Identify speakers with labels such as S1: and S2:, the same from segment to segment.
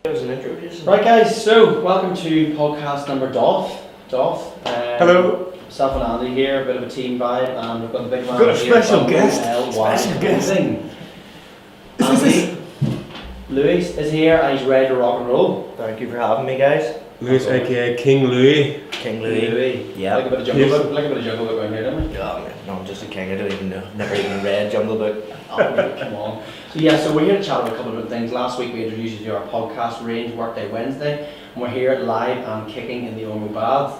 S1: There's an intro, Jason.
S2: Right guys, so welcome to podcast number Doff.
S3: Hello.
S2: Myself and Andy here, a bit of a team vibe, and we've got the big man
S3: Got a
S2: here
S3: special
S2: from
S3: guest.
S2: OLY.
S3: Special guest.
S2: Andy, Louis is here and he's ready to rock and roll.
S1: Thank you for having me, guys.
S3: Louis, aka King Louis.
S1: King Louis. Yeah.
S2: Like a bit of jungle book, around here, don't we?
S1: Oh, man. No, I'm just a king. I don't even know. Never even read Jungle Book.
S2: Oh, come on. So we're here to chat about a couple of different things. Last week we introduced you to our podcast range, Workday Wednesday, and we're here live and kicking in the OLY Baths.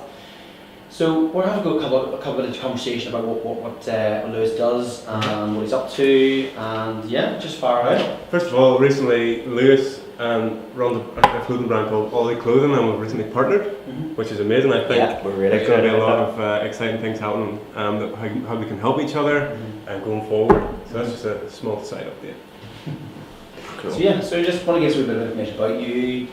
S2: So we're having a couple of conversation about what Lewis does and what he's up to, and yeah, just far out.
S3: First of all, recently Louis run a clothing brand called OLY Clothing, and we've recently partnered, which is amazing. I think
S1: Yeah, we're really
S3: there's going to be a
S1: excited
S3: lot of exciting things happening, how we can help each other going forward. So that's just a small side update.
S1: Cool.
S2: So just want to give us a bit of information about you,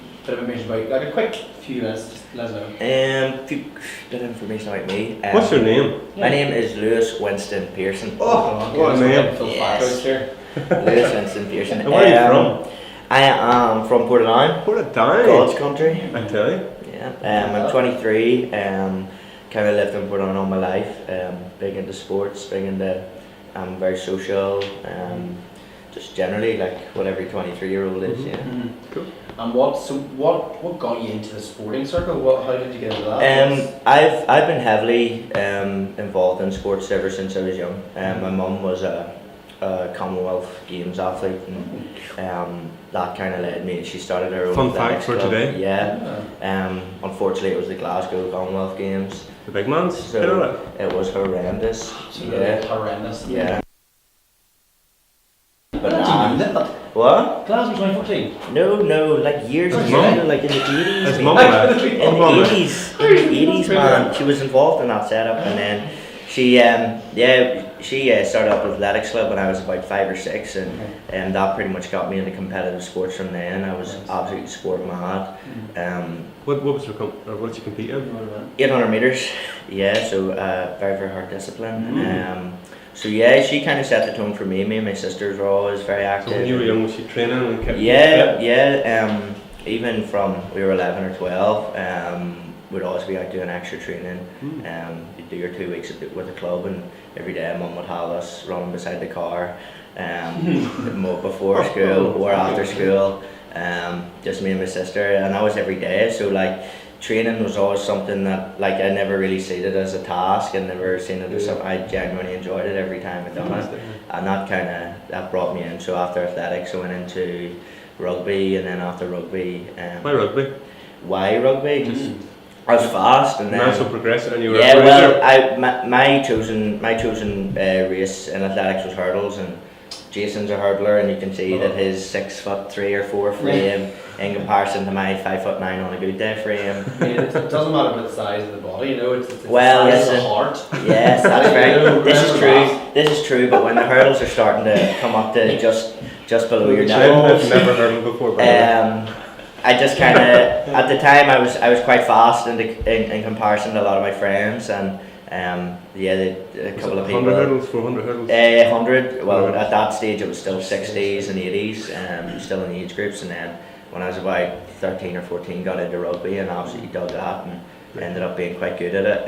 S2: like a quick few minutes, just let us know.
S1: Few bit of information about me.
S3: What's your name?
S1: My name is Lewis Winston Pearson.
S3: Oh, what a name.
S1: Yes.
S2: Here.
S1: Lewis Winston Pearson.
S3: And where are you from?
S1: I am from Portadown,
S3: Portadown.
S1: God's country.
S3: I tell you.
S1: Yeah. I'm 23. Kind of lived in Portadown all my life. Big into sports, I'm very social. Just generally like what every 23-year-old is. Yeah.
S3: Cool.
S2: And what got you into the sporting circle? How did you get into that?
S1: I've been heavily involved in sports ever since I was young. My mum was a Commonwealth Games athlete, and that kind of led me. She started her own
S3: Fun fact for
S1: club.
S3: today.
S1: Yeah. Unfortunately, it was the Glasgow Commonwealth Games.
S3: The big man's.
S1: So it was horrendous.
S2: Horrendous.
S1: Yeah. But
S2: What? Glasgow 2014?
S1: No, like years
S3: His
S1: ago,
S3: mum?
S1: like in the 80s.
S3: His mum,
S1: in the 80s, man, she was involved in that setup, and then she started up with athletics club when I was about 5 or 6, and that pretty much got me into competitive sports from then. I was absolutely sport mad.
S3: What did you compete in?
S1: 800 meters. Yeah, so very, very hard discipline. So yeah, she kind of set the tone for me. Me and my sisters were always very active.
S3: So when you were young, was she training and kept
S1: even from we were 11 or 12, we'd always be out doing extra training. You'd do your 2 weeks with the club, and every day Mum would have us running beside the car, before school or after school, just me and my sister, and that was every day. So like, training was always something that like I never really seen it as a task, and never seen it as something. I genuinely enjoyed it every time I done it, and that brought me in. So after athletics, I went into rugby, and then after rugby,
S3: Why rugby?
S1: Why rugby? I was fast, and then
S3: Natural progression, and you were.
S1: Yeah, well, my chosen race in athletics was hurdles, and Jason's a hurdler, and you can see that his 6'3" or 4" frame in comparison to my 5'9" on a good day frame.
S2: It doesn't matter about the size of the body, you know. It's
S1: Well,
S2: the size of
S1: listen.
S2: the heart.
S1: Yes, that's right. This is true. But when the hurdles are starting to come up to just below your nose,
S3: I've never hurdled before. But
S1: I just kind of at the time I was quite fast in comparison to a lot of my friends, and a couple of people.
S3: 100 hurdles, 400 hurdles.
S1: 100. Well, at that stage it was still 60s and 80s, still in the age groups, and then when I was about 13 or 14, got into rugby and absolutely dug that, and ended up being quite good at it.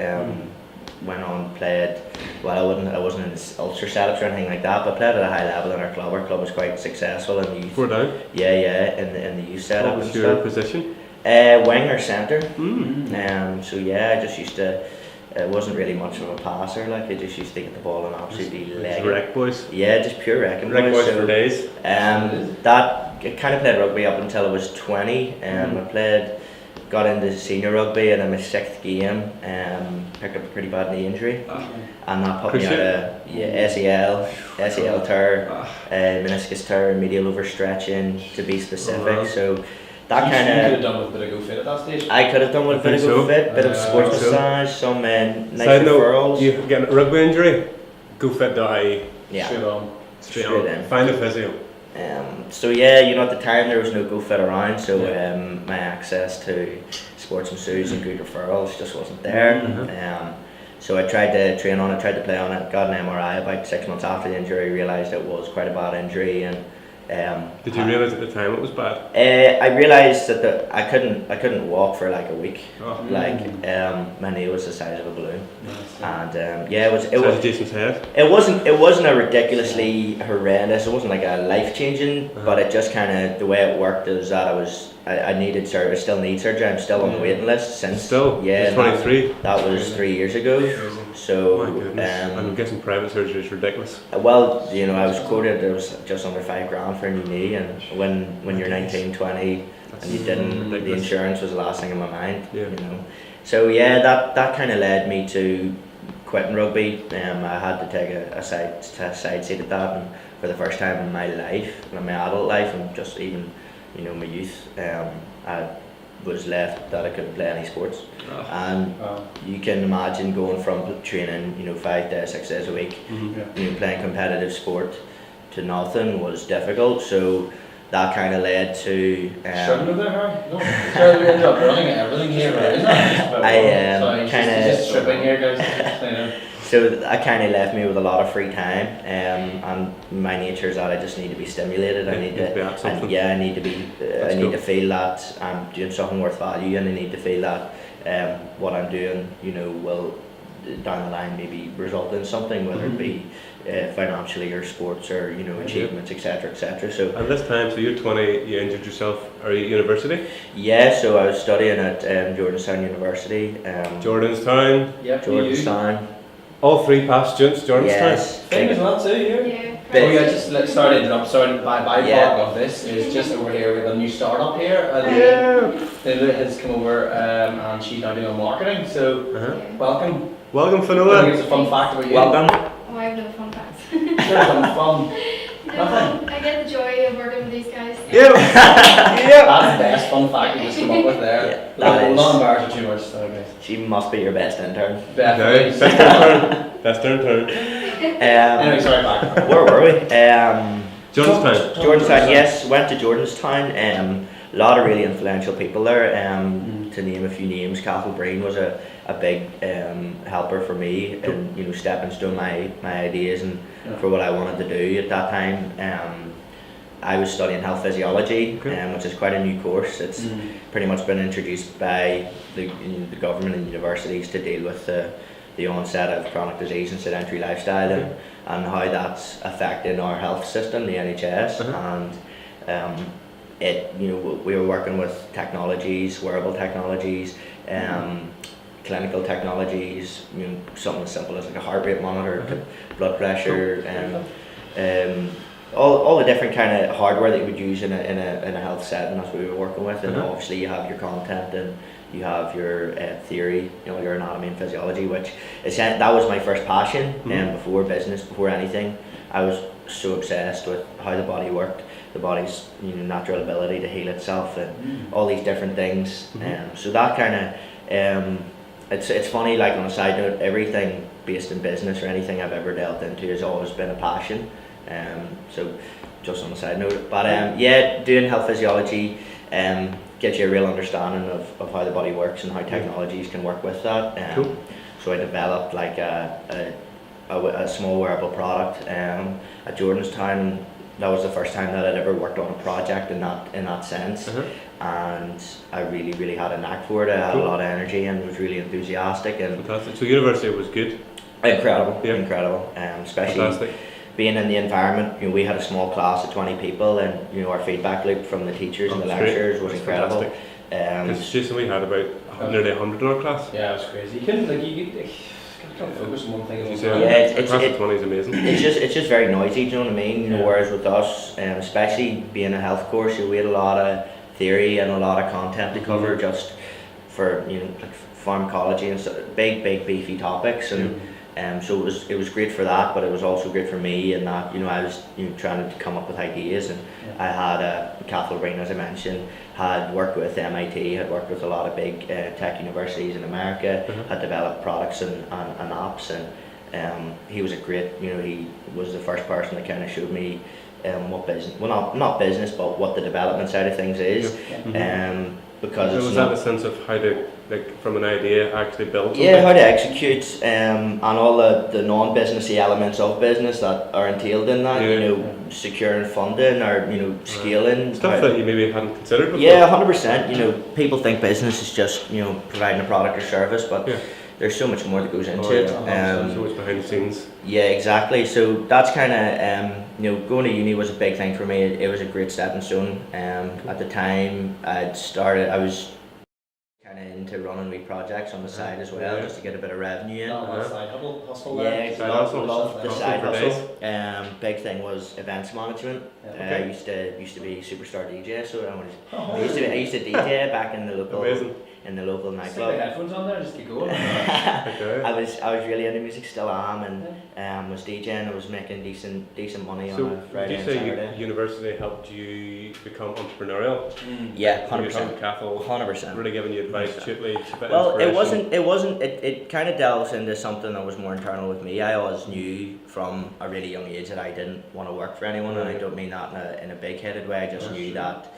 S1: Went on, played. Well, I wasn't in ultra setups or anything like that, but played at a high level in our club. Our club was quite successful in the youth.
S3: Portadown?
S1: Yeah, in the youth setup.
S3: What was
S1: and
S3: your
S1: stuff.
S3: position?
S1: Wing or centre. So yeah, I just used to. It wasn't really much of a passer. Like I just used to get the ball and absolutely leg it.
S3: Wreck boys.
S1: Yeah, just pure wrecking
S3: Wreck boys
S1: So,
S3: for days.
S1: I kind of played rugby up until I was 20. Got into senior rugby, and in my 6th game, picked up a pretty bad knee injury, and that put me out of ACL tear, meniscus tear, medial overstretching to be specific. So that
S2: You
S1: kind
S2: could
S1: of
S2: have done with a bit of go fit at that stage.
S1: I could have done with a bit of
S3: think
S1: go
S3: so.
S1: fit, bit of sports
S3: so.
S1: massage, some nice
S3: Side note,
S1: referrals.
S3: you get a rugby injury, go fit.ie.
S1: Yeah,
S2: Straight on.
S1: straight
S3: on.
S1: in.
S3: Find a physio.
S1: So yeah, at the time there was no go fit around, so my access to sports massage and good referrals just wasn't there. So I tried to train on it, tried to play on it, got an MRI about 6 months after the injury, realised it was quite a bad injury, and
S3: Did you realise at the time it was bad?
S1: I realised that I couldn't walk for like a week.
S3: Oh.
S1: My knee was the size of a balloon,
S2: Nice.
S1: and it was
S3: Size of Jason's head.
S1: it wasn't a ridiculously horrendous. It wasn't like a life changing, but it just kind of the way it worked is that I needed surgery. I still need surgery. I'm still on the waiting list since.
S3: Still?
S1: Yeah.
S3: You're 23?
S1: That was 3 years ago. So.
S3: My goodness. I'm guessing private surgery is ridiculous.
S1: Well, I was quoted it was just under $5,000 for a new knee, and when you're 19, 20, and you didn't, the
S3: ridiculous.
S1: insurance was the last thing in my mind.
S3: Yeah.
S1: So yeah, that kind of led me to quitting rugby. I had to take a side seat at that, and for the first time in my life, in my adult life, and just even my youth, I was left that I couldn't play any sports. And you can imagine going from training 5 days, 6 days a week, playing competitive sport to nothing was difficult. So that kind of led to
S2: Struggling there, Harry? No. Sorry, we ended up running everything here, right? Isn't it?
S1: I
S2: just stripping here, guys.
S1: So that kind of left me with a lot of free time, and my nature is that I just need to be stimulated. I need to, I need to be, I need to feel that I'm doing something worth value, and I need to feel that what I'm doing, will down the line maybe result in something, whether it be financially or sports or achievements, etc., etc. So
S3: at this time, so you're 20, you injured yourself. Are you at university?
S1: Yeah, so I was studying at Jordanstown University.
S3: Jordanstown.
S2: Yep.
S1: Jordanstown.
S3: All 3 past students, Jordanstown.
S1: Yes.
S2: Thing as well too here.
S4: Yeah.
S2: Oh yeah, just sorry to interrupt. Sorry, my part
S1: Yeah.
S2: of this is just over here. We have a new startup here. Lulu has come over and she's now doing marketing. So welcome.
S3: Welcome,
S2: I think
S3: Finola.
S2: it's a fun fact about you.
S1: Welcome.
S4: Oh, I have no fun facts.
S2: Sure, fun.
S4: No, I get the joy of working with these guys.
S3: Yeah.
S2: That's the best fun fact you just come up with there.
S1: Yeah, that
S2: We'll
S1: is.
S2: not embarrass you too much, so guys.
S1: She must be your best intern.
S3: Okay,
S2: Definitely.
S3: best turn.
S2: Anyway, sorry, back.
S1: Where were we?
S3: Jordanstown.
S1: Jordanstown, yes, went to Jordanstown. A lot of really influential people there. To name a few names, Cathal Breen was a big helper for me, and stepping stone my ideas and for what I wanted to do at that time. I was studying health physiology, which is quite a new course. It's pretty much been introduced by the government and universities to deal with the onset of chronic disease and sedentary lifestyle, and how that's affecting our health system, the NHS, and we were working with technologies, wearable technologies, clinical technologies, something as simple as like a heart rate monitor, blood pressure, all the different kind of hardware that you would use in a health setting. That's what we were working with, and obviously you have your content and you have your theory, your anatomy and physiology, which that was my first passion. Before business, before anything, I was so obsessed with how the body worked, the body's natural ability to heal itself, and all these different things. So that kind of it's funny. Like on a side note, everything based in business or anything I've ever delved into has always been a passion. So just on a side note, but doing health physiology gives you a real understanding of how the body works and how technologies can work with that. So I developed like a small wearable product at Jordanstown. That was the first time that I'd ever worked on a project in that sense, and I really had a knack for it. I had a lot of energy and was really enthusiastic. And
S3: Fantastic. So university was good.
S1: Incredible,
S3: Yeah.
S1: incredible. Especially
S3: Fantastic.
S1: being in the environment. We had a small class of 20 people, and our feedback loop from the teachers and the
S3: That's great.
S1: lecturers was
S3: That's
S1: incredible.
S3: Because Jason, we had about nearly 100 in our class.
S2: Yeah, it was crazy. You couldn't you can't focus on one thing at
S3: As
S2: one
S3: you
S2: time.
S3: say,
S1: Yeah,
S3: a class of 20 is amazing.
S1: It's just very noisy, do you know what I mean?
S2: Yeah.
S1: Whereas with us, especially being a health course, we had a lot of theory and a lot of content to cover just for like pharmacology and big beefy topics, and so it was great for that, but it was also great for me in that I was trying to come up with ideas, and I had Cathal Breen, as I mentioned, had worked with MIT, had worked with a lot of big tech universities in America, had developed products and apps, and he was a great, he was the first person that kind of showed me what business, well not business, but what the development side of things is. Because
S3: So
S1: it's
S3: was
S1: not,
S3: that the sense of how to, like, from an idea, actually build something?
S1: yeah, how to execute and all the non-businessy elements of business that are entailed in that,
S3: Yeah.
S1: securing funding or, scaling.
S3: Stuff that you maybe hadn't considered before.
S1: Yeah, 100%. People think business is just, providing a product or service, but
S3: Yeah.
S1: there's so much more that goes into
S3: Oh,
S1: it.
S3: yeah. So much behind the scenes.
S1: Yeah, exactly. So that's kind of, going to uni was a big thing for me. It was a great stepping stone. At the time, I was kind of into running wee projects on the side as well,
S3: Yeah.
S1: just to get a bit of revenue in.
S2: Side hustle
S1: Yeah,
S2: there.
S3: Side
S1: love,
S3: hustle.
S1: love the
S3: Hustle
S1: side
S3: for
S1: hustle. Big thing was events management.
S2: Yeah.
S3: Okay.
S1: I used to be superstar DJ, so
S2: Oh,
S1: I used to DJ back in the local
S3: Amazing.
S1: nightclub.
S2: Stick the headphones on there, just keep going.
S3: Okay.
S1: I was really into music, still am, and was DJing. I was making decent money
S3: So
S1: on a
S3: would
S1: Friday
S3: you
S1: and
S3: say
S1: Saturday.
S3: university helped you become entrepreneurial?
S1: Yeah,
S3: So you're
S1: 100%.
S3: talking Cathal,
S1: 100%.
S3: really giving you advice, tutelage, a bit of
S1: Well,
S3: inspiration.
S1: it kind of delves into something that was more internal with me. I always knew from a really young age that I didn't want to work for anyone, and I don't mean that in a big-headed way. I just knew that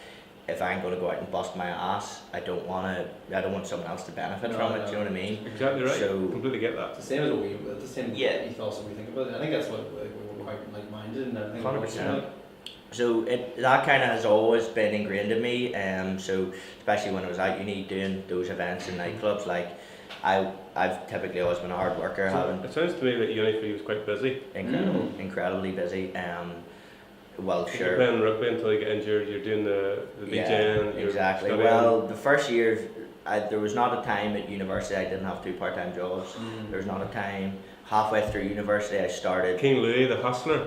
S1: if I'm going to go out and bust my ass, I don't want someone else to benefit from it. Do you know what I mean?
S3: Exactly right.
S1: So-
S3: Completely get that.
S2: It's the same as the same
S1: Yeah.
S2: ethos that we think about it. I think that's what we're quite like-minded and everything.
S1: 100%. So that kind of has always been ingrained in me. So especially when I was at uni doing those events in nightclubs, like I've typically always been a hard worker,
S3: So
S1: having
S3: it sounds to me that uni for you was quite busy.
S1: incredibly busy. Well,
S3: You're
S1: sure.
S3: playing rugby until you get injured, you're doing the
S1: Yeah,
S3: DJing, you're
S1: exactly.
S3: studying.
S1: Well, the first year, there was not a time at university I didn't have 2 part-time jobs. There was not a time. Halfway through university, I started
S3: King Louis, the hustler,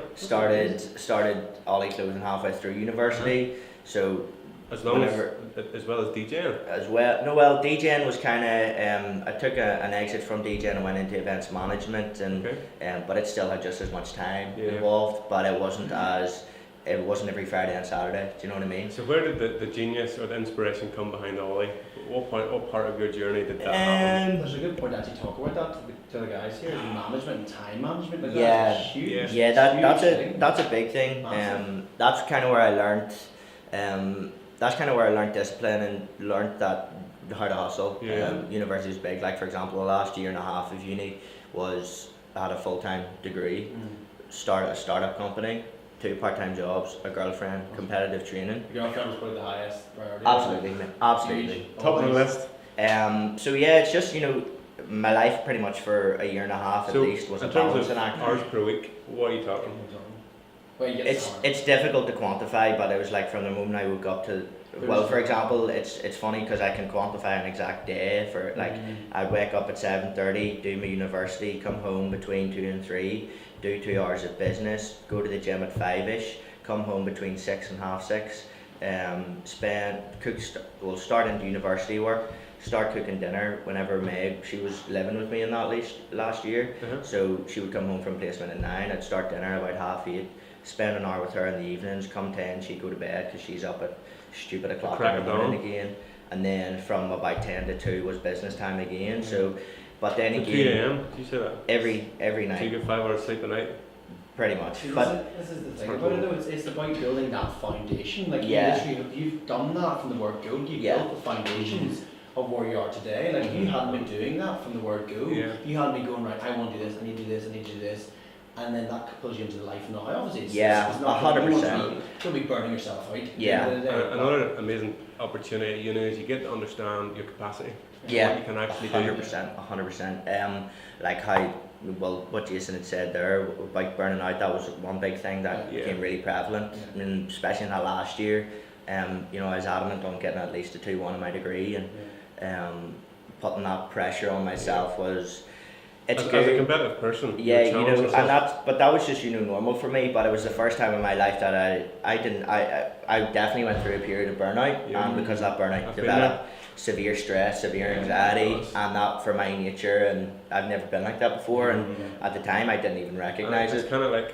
S1: Ollie clothing halfway through university. So
S3: as long
S1: whenever,
S3: as well as DJing.
S1: as well, no, well, DJing was kind of. I took an exit from DJing and went into events management, and
S3: Okay.
S1: but it still had just as much time
S3: Yeah.
S1: involved. But it wasn't as. It wasn't every Friday and Saturday. Do you know what I mean?
S3: So where did the genius or the inspiration come behind Ollie? What part of your journey did that happen?
S2: There's a good point to actually talk about that to the guys here. Management and time management. Like
S1: Yeah.
S2: that's huge.
S1: Yeah,
S2: huge
S1: that's a big thing.
S2: Massive.
S1: That's kind of where I learned. That's kind of where I learned discipline and learned that how to hustle.
S3: Yeah.
S1: University is big. Like for example, the last year and a half of uni I had a full-time degree, start a startup company, 2 part-time jobs, a girlfriend, competitive training.
S2: Your girlfriend was probably the highest priority.
S1: Absolutely, mate, absolutely.
S2: Huge.
S3: Top of the
S2: Always.
S3: list.
S1: So yeah, it's just my life pretty much for a year and a half at
S3: So
S1: least was a
S3: in terms
S1: balancing
S3: of
S1: act.
S3: hours per week, what are you talking?
S2: Well, you get
S1: It's difficult to quantify, but it was like from the moment I woke up to. Well, for example, it's funny because I can quantify an exact day for like I'd wake up at 7:30, do my university, come home between 2 and 3, do 2 hours of business, go to the gym at 5ish, come home between 6 and half 6, start into university work, start cooking dinner whenever Meg, she was living with me in that last year, so she would come home from placement at 9, I'd start dinner about 7:30, spend an hour with her in the evenings, come 10 she'd go to bed because she's up at stupid o'clock
S3: Crack
S1: in the
S3: of dawn.
S1: morning again, and then from about 10 to 2 was business time again, so but then
S3: So 2
S1: again
S3: a.m. Did you say that?
S1: every
S3: So you
S1: night
S3: get 5 hours sleep a night.
S1: pretty much,
S2: See,
S1: but
S2: this is the thing
S3: Sorry,
S2: about
S3: go
S2: it though, it's about building that foundation. Like
S1: Yeah.
S2: you've done that from the word go, you've
S1: Yeah.
S2: built the foundations of where you are today. Like if you hadn't been doing that from the word go,
S3: Yeah.
S2: you hadn't been going, right, I want to do this, I need to do this, I need to do this, and then that pulls you into the life now. Obviously it's not
S1: 100%.
S2: You'll be burning yourself out. at the
S1: Yeah.
S2: end of the day.
S3: Another amazing opportunity at uni is you get to understand your capacity.
S1: yeah,
S3: What you can actually do.
S1: 100%. Like how, well, what Jason had said there about burning out, that was one big thing that
S3: Yeah.
S1: became really prevalent,
S2: Yeah.
S1: I mean, especially in that last year. I was adamant on getting at least a 2-1 in my degree, and putting that pressure on myself was, it's
S3: As
S1: good.
S3: a competitive person,
S1: Yeah,
S3: you challenge yourself.
S1: but that was just normal for me. But it was the first time in my life that I definitely went through a period of burnout,
S3: Yeah.
S1: and because of that burnout
S3: I've been
S1: developed severe stress, severe
S3: Yeah,
S1: anxiety,
S3: of course.
S1: and that for my nature, and I've never been like that before. And at the time, I didn't even
S3: And
S1: recognize
S3: it's
S1: it.
S3: kind of like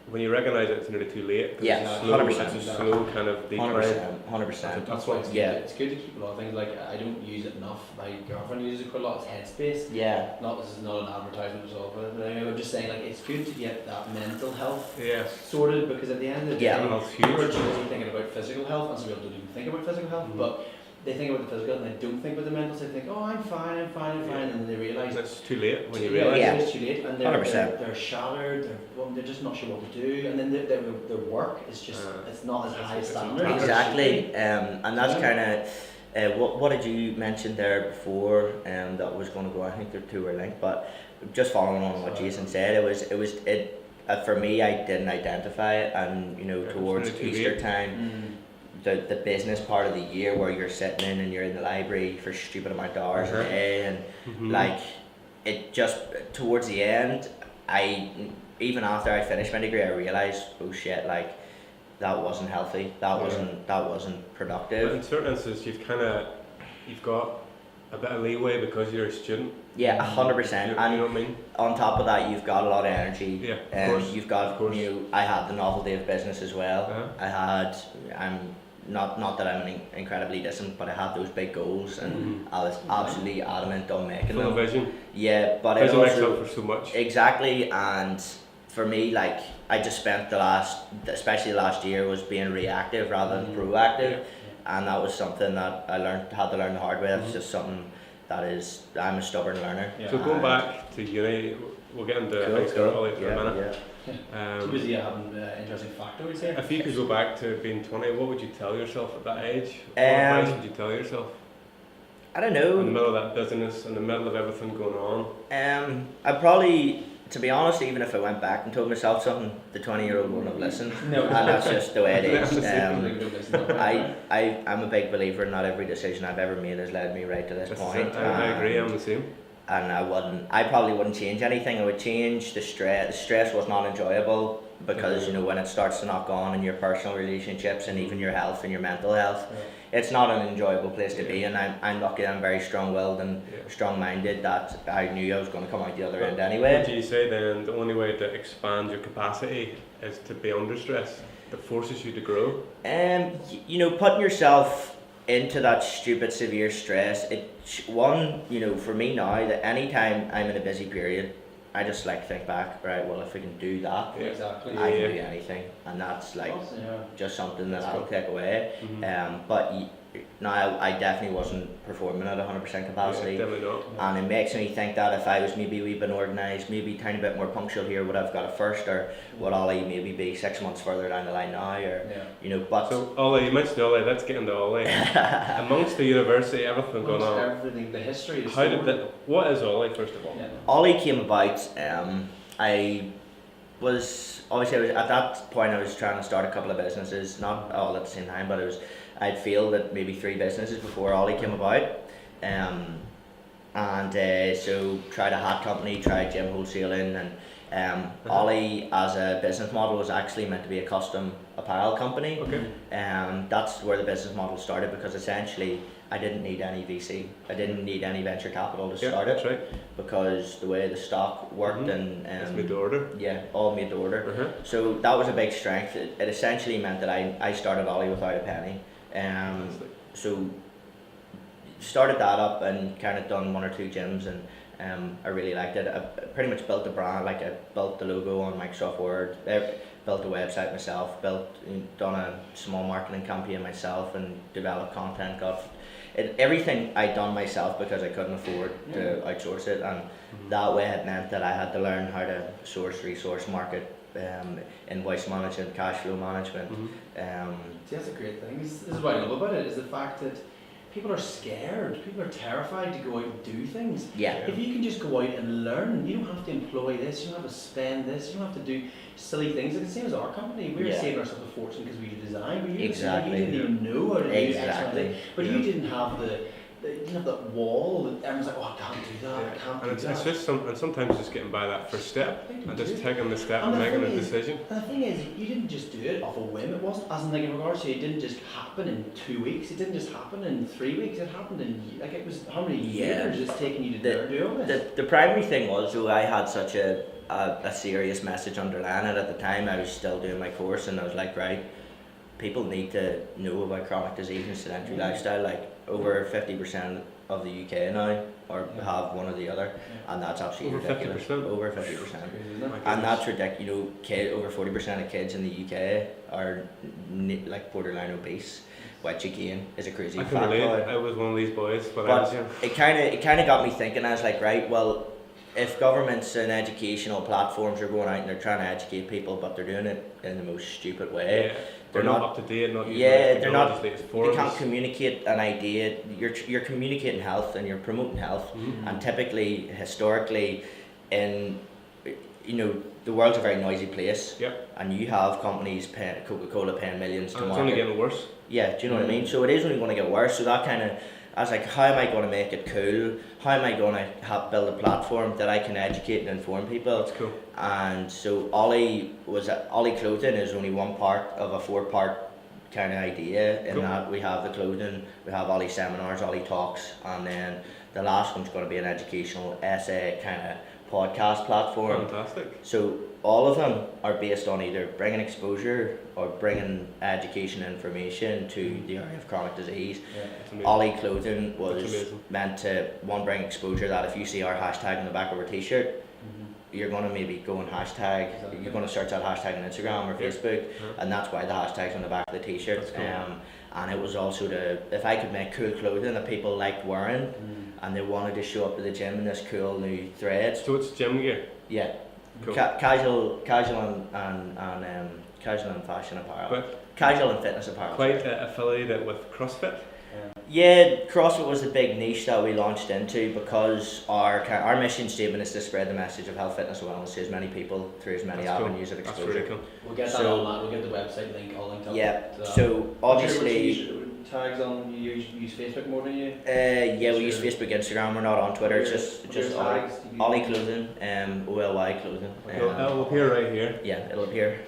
S3: when you recognise it, it's nearly too late. 'Cause
S1: Yeah,
S3: it's a slow,
S1: 100%.
S3: it's a slow kind of decline.
S1: 100%.
S2: That's why it's
S1: Yeah.
S2: good. It's good to keep a lot of things. Like I don't use it enough. My girlfriend uses it quite a lot. It's Headspace.
S1: Yeah.
S2: This is not an advertisement at all, but anyway, I'm just saying like it's good to get that mental health
S3: Yes.
S2: sorted because at the end of the day,
S1: Yeah.
S3: Mental health's
S2: people are
S3: huge.
S2: busy thinking about physical health, and some people don't even think about physical health, but they think about the physical and they don't think about the mental. So they think, oh, I'm fine, and then they realise
S3: It's too late when you
S2: yeah,
S3: realise
S1: Yeah.
S2: it's too late, and
S1: 100%.
S2: they're shattered. They're just not sure what to do, and then their work is just it's not as high
S3: it's
S2: standard.
S3: not-
S1: Exactly. And that's kind of what did you mention there before? That was going to go. I think the two were linked, but just following on what Jason said, it for me. I didn't identify it, and
S3: Yeah, it was
S1: towards
S3: really too
S1: Easter
S3: late.
S1: time. The business part of the year where you're sitting in and you're in the library for a stupid amount of hours a day, and like it just towards the end, even after I finished my degree, I realized, oh shit, like that wasn't healthy, that wasn't
S3: But
S1: productive.
S3: in certain instances, you've got a bit of leeway because you're a student.
S1: Yeah, 100%.
S3: You know
S1: And
S3: what I mean?
S1: on top of that, you've got a lot of energy.
S3: Yeah, of course.
S1: You've got
S3: of course.
S1: I had the novelty of business as well.
S3: Uh-huh.
S1: I'm not that I'm incredibly distant, but I had those big goals, and I was absolutely adamant on making
S3: Full
S1: them.
S3: vision.
S1: Yeah, but it
S3: Vision makes
S1: also
S3: up for so much.
S1: exactly, and for me, like I just spent especially the last year, was being reactive rather than proactive, and that was something that I had to learn the hard way. It's just something I'm a stubborn learner.
S2: Yeah.
S3: So going back to uni, we'll get into high school probably for a minute.
S2: Too busy having interesting factoids here.
S3: If you could go back to being 20, what would you tell yourself at that age? What
S1: Um,
S3: advice would you tell yourself?
S1: I don't
S3: In the
S1: know.
S3: middle of that business, in the middle of everything going on.
S1: I probably, to be honest, even if I went back and told myself something, the 20-year-old wouldn't have listened.
S2: No.
S1: And that's just the way it is.
S2: I
S1: I'm a big believer in not every decision I've ever made has led me right to this
S3: This is
S1: point.
S3: it. I agree, I'm the same.
S1: And I probably wouldn't change anything. I would change the stress. The stress was not enjoyable because when it starts to knock on in your personal relationships and even your health and your mental health, it's not an enjoyable place to be. And I'm lucky that I'm very strong-willed and strong-minded that I knew I was going to come out the other end anyway.
S3: Would you say then the only way to expand your capacity is to be under stress that forces you to grow?
S1: Putting yourself into that stupid severe stress, for me now, that anytime I'm in a busy period, I just think back, right, well, if I can do that,
S2: Exactly.
S1: I can do anything, and that's just something that I'll take away. But now I definitely wasn't performing at 100% capacity,
S3: Definitely not.
S1: and it makes me think that if I was maybe a wee bit organised, maybe a tiny bit more punctual here, would I've got a first, or would Ollie maybe be 6 months further down the line now, or but
S3: So OLY, you mentioned OLY, let's get into OLY. Amongst the university, everything going on.
S2: Everything, the history. The
S3: How did
S2: story.
S3: what is OLY first of all?
S2: Yeah.
S1: Ollie came about. I was at that point I was trying to start a couple of businesses, not all at the same time, but I'd failed at maybe 3 businesses before Ollie came about. So tried a hat company, tried gym wholesaling, and Ollie as a business model was actually meant to be a custom apparel company.
S3: Okay.
S1: That's where the business model started, because essentially I didn't need any VC. I didn't need any venture capital to start it,
S3: That's right.
S1: because the way the stock worked and
S3: It's made to order.
S1: yeah, all made to order. So that was a big strength. It essentially meant that I started Ollie without a penny. So started that up and kind of done 1 or 2 gyms, and I really liked it. I pretty much built the brand, I built the logo on Microsoft Word, built the website myself, done a small marketing campaign myself, and developed content. Everything I'd done myself because I couldn't afford to outsource it, and that way it meant that I had to learn how to source, resource, market, invoice management, cash flow management.
S2: See, that's a great thing. This is what I love about it, is the fact that people are scared, people are terrified to go out and do things.
S1: Yeah.
S2: If you can just go out and learn, you don't have to employ this, you don't have to spend this, you don't have to do silly things. It's the same as our company. We were saving ourselves a fortune because we do design, but you didn't even know how to do X, Y, and Z. But you didn't have that wall that everyone's like, oh, I can't do that, I can't do
S3: And
S2: that.
S3: it's just sometimes just getting by that first step and just taking the step and
S2: the
S3: making a
S2: thing is-
S3: decision.
S2: And the thing is, you didn't just do it off a whim. It wasn't, as in in regards to, it didn't just happen in 2 weeks. It didn't just happen in 3 weeks. It happened in it was how many years it's taken you to do all this.
S1: The primary thing was, I had such a a serious message underlying it. At the time I was still doing my course, and I was like, right, people need to know about chronic disease and sedentary lifestyle. Like over 50% of the UK now or have one or the other, and that's absolutely
S3: Over
S1: ridiculous.
S3: 50%?
S1: Over 50%.
S3: My
S1: And
S3: goodness.
S1: that's ridiculous. You know, over 40% of kids in the UK are like borderline obese, which again is a crazy
S3: I can
S1: fact.
S3: relate.
S1: now.
S3: I was one of these boys, but I was
S1: But
S3: young.
S1: it kind of got me thinking. I was like, right, well, if governments and educational platforms are going out and they're trying to educate people, but they're doing it in the most stupid way,
S3: Yeah. They're not up to date, not using
S1: yeah,
S3: the
S1: they're not.
S3: technology, latest
S1: They
S3: forums.
S1: can't communicate an idea. You're communicating health and you're promoting health,
S3: Mhm.
S1: and typically, historically, in the world's a very noisy place.
S3: Yep.
S1: And you have companies paying Coca-Cola paying millions to
S3: And it's
S1: market.
S3: only getting worse.
S1: Yeah, do you know what I mean? So it is only going to get worse. So that kind of, I was like, how am I going to make it cool? How am I going to build a platform that I can educate and inform people?
S3: That's cool.
S1: And so Ollie Clothing is only one part of a 4-part kind of idea. In
S3: Cool.
S1: that we have the clothing, we have Ollie seminars, Ollie talks, and then the last one's going to be an educational essay kind of podcast platform.
S3: Fantastic.
S1: So all of them are based on either bringing exposure or bringing education and information to the area of chronic disease.
S3: That's amazing.
S1: Ollie Clothing
S3: That's
S1: was
S3: amazing.
S1: meant to, one, bring exposure that if you see our hashtag on the back of our t-shirt, you're going to maybe go and hashtag,
S2: Exactly.
S1: you're going to search that hashtag on Instagram or
S3: Yeah.
S1: Facebook,
S3: Uh-huh.
S1: and that's why the hashtag's on the back of the t-shirt.
S3: That's cool.
S1: And it was also if I could make cool clothing that people liked wearing, and they wanted to show up to the gym in this cool new threads.
S3: So it's gym gear.
S1: Yeah,
S3: Cool.
S1: casual and fashion apparel,
S3: But
S1: casual and fitness apparel.
S3: quite affiliated with CrossFit.
S1: Yeah, CrossFit was the big niche that we launched into because our mission statement is to spread the message of health, fitness, and wellness to as many people through as many
S3: That's cool.
S1: avenues of
S3: That's
S1: exposure.
S3: really cool.
S2: We'll get that
S1: So-
S2: on that. We'll get the website link. I'll link up
S1: Yeah.
S2: to that.
S1: So obviously,
S2: tags on. You use Facebook more than you.
S1: yeah, we use
S2: Sure.
S1: Facebook, Instagram. We're not on Twitter. It's just Ollie,
S2: tags.
S1: Ollie Clothing, OLY Clothing.
S3: Cool. It'll appear right here.
S1: Yeah, it'll appear.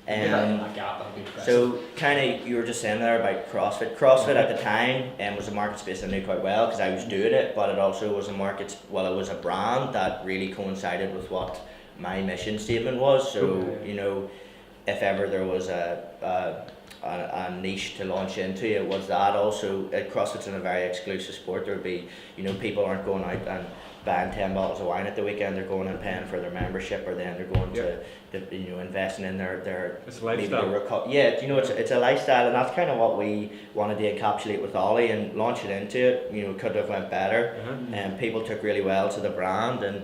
S2: Get that in that gap. That'll be impressive.
S1: So kind of you were just saying there about CrossFit. CrossFit at the time was a market space I knew quite well because I was doing it, but it also was a market. Well, it was a brand that really coincided with what my mission statement was. So if ever there was a niche to launch into, it was that. Also, CrossFit's in a very exclusive sport. There would be people aren't going out and buying 10 bottles of wine at the weekend. They're going and paying for their membership, or then they're going to investing in their
S3: It's a lifestyle.
S1: it's a lifestyle, and that's kind of what we wanted to encapsulate with Ollie and launch it into it. Could have went better,
S3: Uh-huh.
S1: and people took really well to the brand, and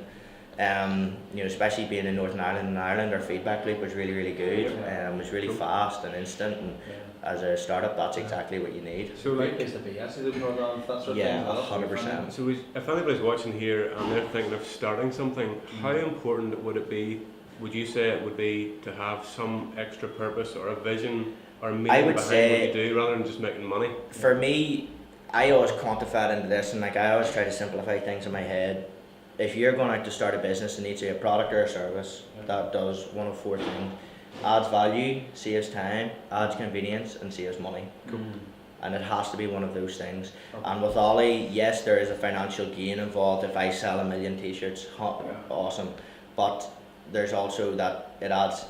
S1: especially being in Northern Ireland and Ireland, our feedback loop was really, really good. It was really fast and instant, and as a startup, that's exactly what you need.
S3: So
S2: Great
S3: like,
S2: place to be. Actually, looking around that sort of
S1: Yeah,
S2: thing. as well.
S1: 100%.
S3: so if anybody's watching here and they're thinking of starting something, how important would it be? Would you say it would be to have some extra purpose or a vision or meaning
S1: would
S3: behind
S1: say-
S3: what you do rather than just making money?
S1: For me, I always quantify it into this, and I always try to simplify things in my head. If you're going out to start a business, it needs to be a product or a service that does one of 4 things: adds value, saves time, adds convenience, and saves money. And it has to be one of those things. And with Ollie, yes, there is a financial gain involved. If I sell 1 million t-shirts, awesome. But there's also that it adds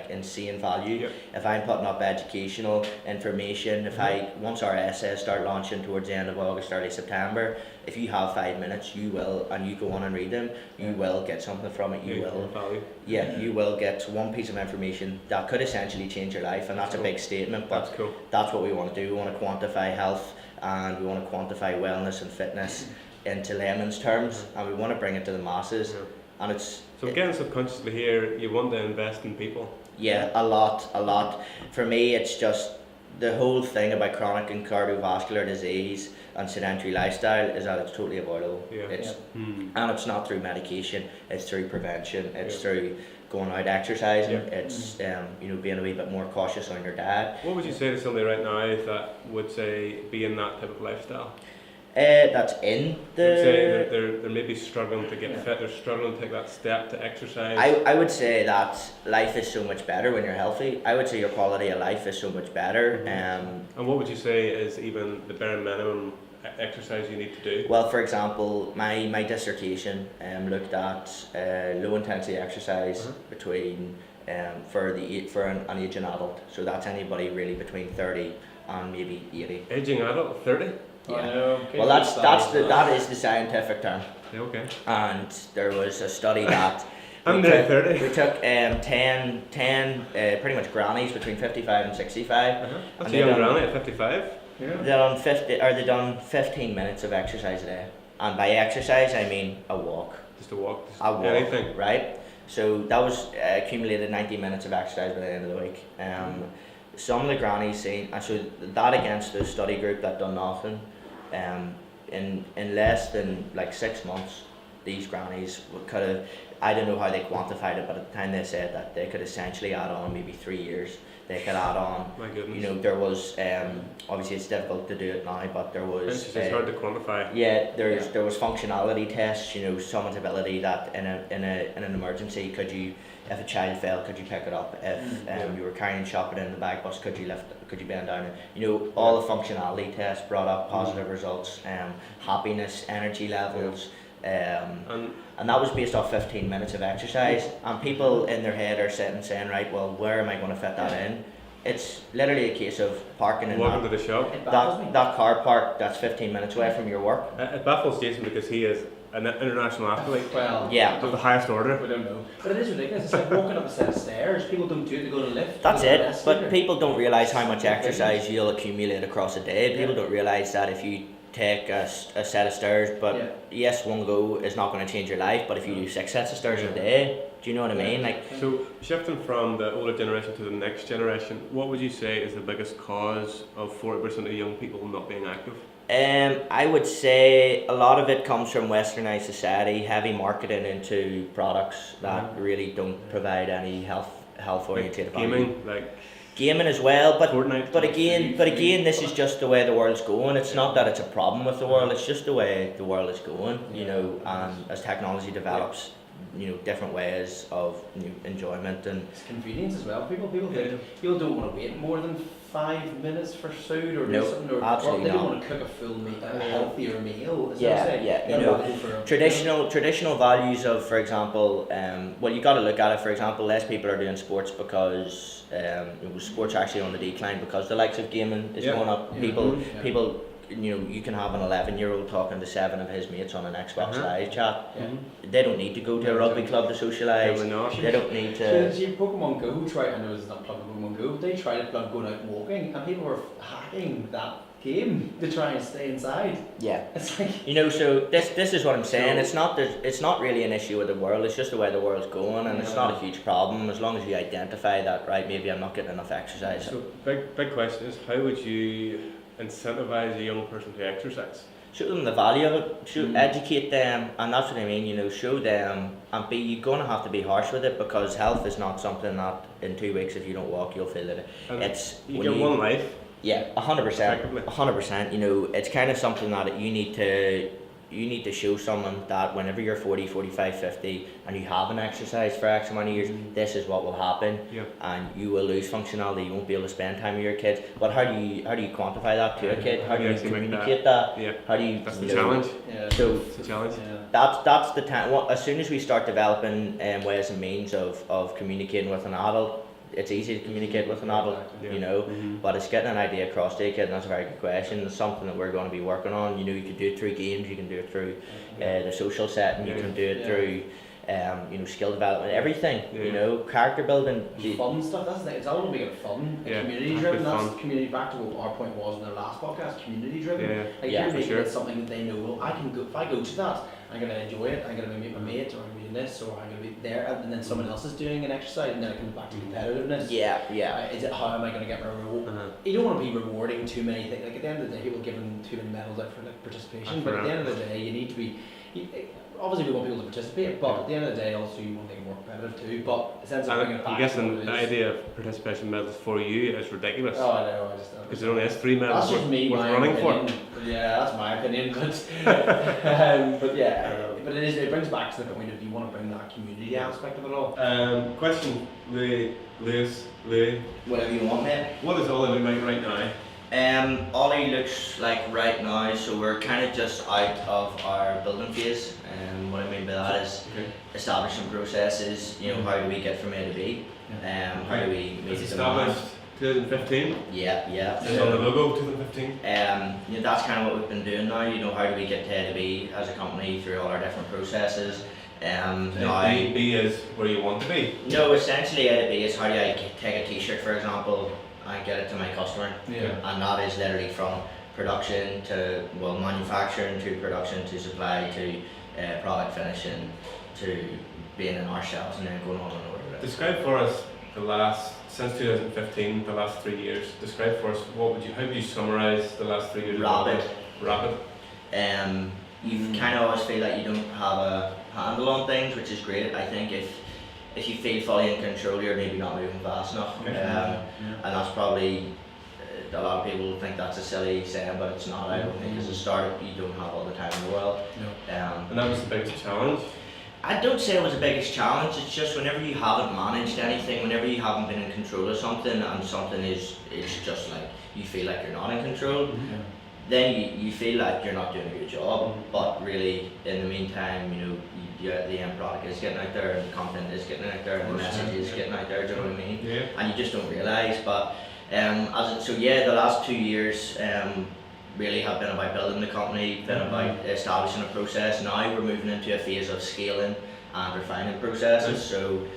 S1: insane value.
S3: Yep.
S1: If I'm putting up educational information, once our essays start launching towards the end of August, early September, if you have 5 minutes, you go on and read them, you will get something from it. You will.
S3: Value.
S1: Yeah, you will get one piece of information that could essentially change your life, and that's a big statement, but
S3: That's cool.
S1: that's what we want to do. We want to quantify health, and we want to quantify wellness and fitness into layman's terms, and we want to bring it to the masses.
S3: Yeah.
S1: And it's
S3: So getting subconsciously here, you want to invest in people.
S1: yeah, a lot. For me, it's just the whole thing about chronic and cardiovascular disease and sedentary lifestyle is that it's totally avoidable.
S3: Yeah.
S1: It's
S3: Hmm.
S1: and it's not through medication. It's through prevention. It's
S3: Yeah.
S1: through going out exercising.
S3: Yeah.
S1: It's being a wee bit more cautious on your diet.
S3: What would you say to somebody right now that would say be in that type of lifestyle?
S1: That's in
S3: Would say that
S1: the.
S3: they're maybe struggling to get fit, they're struggling to take that step to exercise.
S1: I would say that life is so much better when you're healthy. I would say your quality of life is so much better.
S3: And what would you say is even the bare minimum exercise you need to do?
S1: Well, for example, my dissertation looked at low intensity exercise between for an aging adult. So that's anybody really between 30 and maybe 80.
S3: Aging adult, 30?
S1: Yeah.
S2: I know.
S1: Well, that is the scientific term.
S3: Yeah, okay.
S1: And there was a study that
S3: I'm nearly 30.
S1: we took 10 pretty much grannies between 55 and 65.
S3: That's
S1: And
S3: a young
S1: they done-
S3: granny at 55.
S1: They done 15 minutes of exercise a day. And by exercise I mean a walk.
S3: Just to walk, just
S1: A walk,
S3: anything.
S1: right? So that was accumulated 90 minutes of exercise by the end of the week. Some of the grannies seen, and so that against the study group that done nothing, in less than like 6 months, these grannies could have, I don't know how they quantified it, but at the time they said that they could essentially add on maybe 3 years. They could add on,
S3: My goodness.
S1: you know, there was, obviously it's difficult to do it now, but there was...
S3: It's hard to quantify.
S1: Yeah, there was functionality tests, you know, someone's ability that in an emergency, could you, if a child fell, could you pick it up? If you were carrying shopping in the bag bus, could you bend down? You know, all the functionality tests brought up positive results, happiness, energy levels, and that was based off 15 minutes of exercise. And people in their head are sitting saying, right, well, where am I going to fit that in? It's literally a case of parking in
S3: Walking to the shop.
S1: that car park that's 15 minutes away from your work.
S3: It baffles Jason because he is an international athlete
S2: Well,
S1: Yeah.
S3: of the highest order.
S2: we don't know. But it is ridiculous. It's like walking up a set of stairs. People don't do it, they go to lift.
S1: That's
S2: they go to
S1: it.
S2: escalator.
S1: But people don't realise how much exercise you'll accumulate across a day. People don't realise that if you take a set of stairs, but yes, one go is not going to change your life, but if you do 6 sets of stairs a day, do you know what I mean? Like,
S3: So shifting from the older generation to the next generation, what would you say is the biggest cause of 40% of young people not being active?
S1: I would say a lot of it comes from westernized society, heavy marketing into products that really don't provide any health oriented value.
S3: Gaming, like
S1: Gaming as well, but
S3: Fortnite.
S1: again, this is just the way the world's going. It's not that it's a problem with the world. It's just the way the world is going. You know, and as technology develops, you know, different ways of enjoyment and
S2: It's convenience as well. People think people don't want to wait more than 5 minutes for food or do
S1: No,
S2: something, or
S1: absolutely
S2: they don't
S1: not.
S2: want to cook a full meal, a healthier meal. Is
S1: Yeah,
S2: what I'm saying.
S1: yeah, you
S2: They're
S1: know,
S2: looking for-
S1: traditional values of, for example, well, you got to look at it. For example, less people are doing sports because sports are actually on the decline because the likes of gaming is going up. People, you know, you can have an 11-year-old talking to 7 of his mates on an Xbox Live chat. They don't need to go to a rugby club to socialise. They don't need to.
S2: See, Pokemon Go I know it's not plugged Pokemon Go, they tried to plug going out walking and people were hacking that game to try and stay inside.
S1: Yeah.
S2: It's like,
S1: You know, so this is what I'm saying.
S3: So-
S1: It's not really an issue with the world. It's just the way the world's going, and it's not a huge problem as long as you identify that. Right, maybe I'm not getting enough exercise.
S3: So big question is, how would you incentivize a young person to exercise?
S1: Show them the value of it. Educate them, and that's what I mean. You know, show them, and you're gonna have to be harsh with it because health is not something that in 2 weeks if you don't walk you'll feel it.
S3: And
S1: It's
S3: you
S1: when
S3: get one life.
S1: Yeah, 100%.
S3: Effectively.
S1: 100%. You know, it's kind of something that you need to show someone that whenever you're 40, 45, 50 and you haven't exercised for X amount of years, this is what will happen.
S3: Yeah.
S1: And you will lose functionality, you won't be able to spend time with your kids. But how do you quantify that to a kid? How do you
S3: actually make
S1: communicate that?
S3: Yeah.
S1: How do you
S3: That's
S1: you
S3: the
S1: know,
S3: challenge.
S1: So
S3: It's a challenge.
S1: that's the time. As soon as we start developing ways and means of communicating with an adult, it's easy to communicate with an adult,
S3: Yeah.
S1: you know, but it's getting an idea across to a kid, and that's a very good question. It's something that we're going to be working on. You know, you can do it through games, you can do it through the social setting, you can do it through you know, skill development, everything, you know, character building.
S2: fun stuff, that's the thing, it's all going to be good fun, community driven, that's community, back to what our point was in our last podcast, community driven. Like you're making it something that they know, well, I can go, if I go to that, I'm going to enjoy it, I'm going to meet my mate, or I'm going to be doing this, or I'm going to be there, and then someone else is doing an exercise, and then it comes back to competitiveness. Is it, how am I going to get my reward? You don't want to be rewarding too many things, like at the end of the day, people giving too many medals out for like participation, but at the end of the day, you need to be, obviously we want people to participate, but at the end of the day also you want to make it more competitive too, but essentially bringing it back.
S3: I'm guessing the idea of participation medals for you is ridiculous.
S2: Oh, I know, I just don't.
S3: Because there only has 3 medals
S2: that's just me,
S3: worth
S2: my
S3: running
S2: opinion.
S3: for.
S2: Yeah, that's my opinion, but but it brings back to the point of, do you want to bring that community aspect of it all?
S3: Question, Louis,
S1: Whatever you want, man.
S3: what is OLY like right now?
S1: OLY looks like right now, so we're kind of just out of our building phase. What I mean by that is
S3: Okay.
S1: establishing processes. You know, how do we get from A to B? How do we meet
S3: It's
S1: the demand?
S3: established 2015.
S1: Yeah.
S3: It's on the logo 2015.
S1: You know, that's kind of what we've been doing now. You know, how do we get to A to B as a company through all our different processes? Now,
S3: B is where you want to be.
S1: no, essentially A to B is how do I take a T-shirt, for example, and get it to my customer,
S2: Yeah.
S1: and that is literally from production to manufacturing to production to supply to product finishing to being in our shelves and then going on and over.
S3: Describe for us since 2015, the last 3 years. Describe for us how would you summarize the last 3 years?
S1: Rapid.
S3: Rapid.
S1: You kind of always feel like you don't have a handle on things, which is great. I think if you feel fully in control, you're maybe not moving fast enough.
S3: Okay.
S1: And that's probably, a lot of people think that's a silly saying, but it's not. I don't think as a startup you don't have all the time in the world.
S3: And that was the biggest challenge.
S1: I don't say it was the biggest challenge, it's just whenever you haven't managed anything, whenever you haven't been in control of something and something is just like, you feel like you're not in control, then you feel like you're not doing a good job. But really, in the meantime, you know, the end product is getting out there, and the content is getting out there, and the message is getting out there, do you know what I mean?
S3: Yeah.
S1: And you just don't realise. But the last 2 years really have been about building the company, been about establishing a process. Now we're moving into a phase of scaling and refining processes. So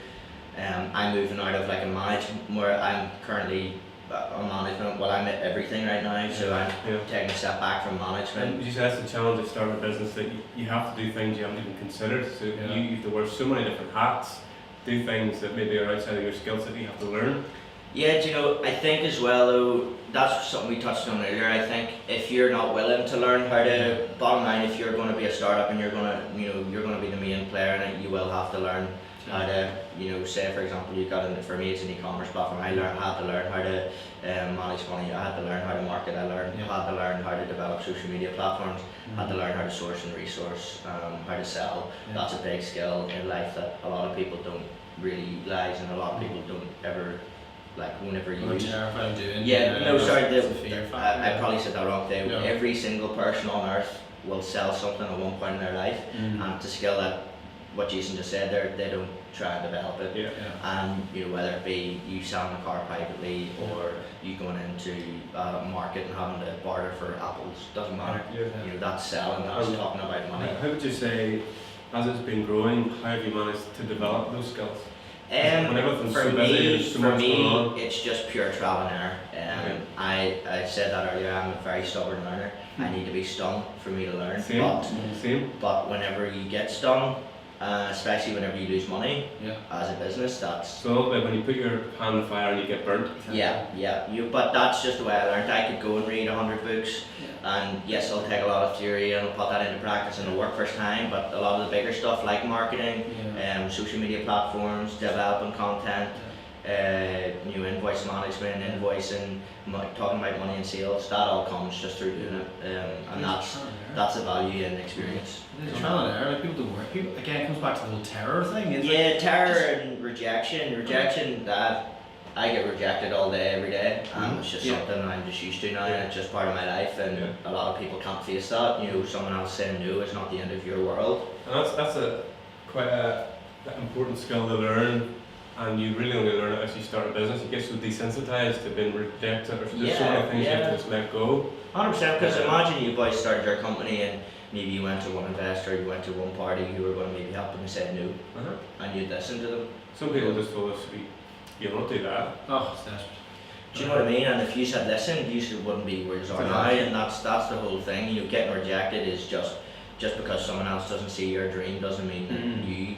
S1: I'm moving out of like a management where I'm currently on management. Well, I'm at everything right now, so I'm taking a step back from management.
S3: And you say that's the challenge of starting a business, that you have to do things you haven't even considered. So you have to wear so many different hats, do things that maybe are outside of your skill set that you have to learn.
S1: Yeah, do you know, I think as well though, that's something we touched on earlier. I think if you're not willing to learn how to, bottom line, if you're going to be a startup and you're going to be the main player in it, you will have to learn how to, say for example, you got into, for me it's an e-commerce platform. I had to learn how to manage money. I had to learn how to market. I had to learn how to develop social media platforms. I had to learn how to source and resource, how to sell. That's a big skill in life that a lot of people don't really utilize, and a lot of people don't ever. Whenever you use.
S2: Terrified of doing.
S1: I probably said that wrong there. Every single person on earth will sell something at one point in their life, and it's a skill that, what Jason just said there, they don't try and develop it. And whether it be you selling a car privately or you going into a market and having to barter for apples, doesn't matter. That's selling, that's talking about money.
S3: How would you say, as it's been growing, how have you managed to develop those skills?
S1: For me, it's just pure trial and error. I said that earlier, I'm a very stubborn learner. I need to be stung for me to learn. But whenever you get stung, especially whenever you lose money as a business, that's...
S3: So when you put your hand in the fire and you get burnt?
S1: But that's just the way I learned. I could go and read 100 books, and yes, I'll take a lot of theory and I'll put that into practice and it'll work first time, but a lot of the bigger stuff like marketing, social media platforms, developing content, invoice management, invoicing, talking about money and sales, that all comes just through doing it, and that's the value and experience.
S2: There's trial and error, like people don't work. People, again, it comes back to the whole terror thing.
S1: Terror and rejection, that I get rejected all day, every day, and it's just something I'm just used to now, and it's just part of my life, and a lot of people can't face that. Someone else saying no is not the end of your world.
S3: And that's quite an important skill to learn, and you really only learn it as you start a business. You get so desensitized to being rejected, or there's so many things you have to just let go.
S1: 100%, because imagine you boys started your company and maybe you went to one investor, you went to one party who were going to maybe help them and say no, and you'd listen to them.
S3: Some people just told us, you won't do that.
S2: Oh, it's desperate.
S1: Do you know what I mean? And if you had listened, you wouldn't be where you are now, and that's the whole thing. Getting rejected is just because someone else doesn't see your dream doesn't mean that you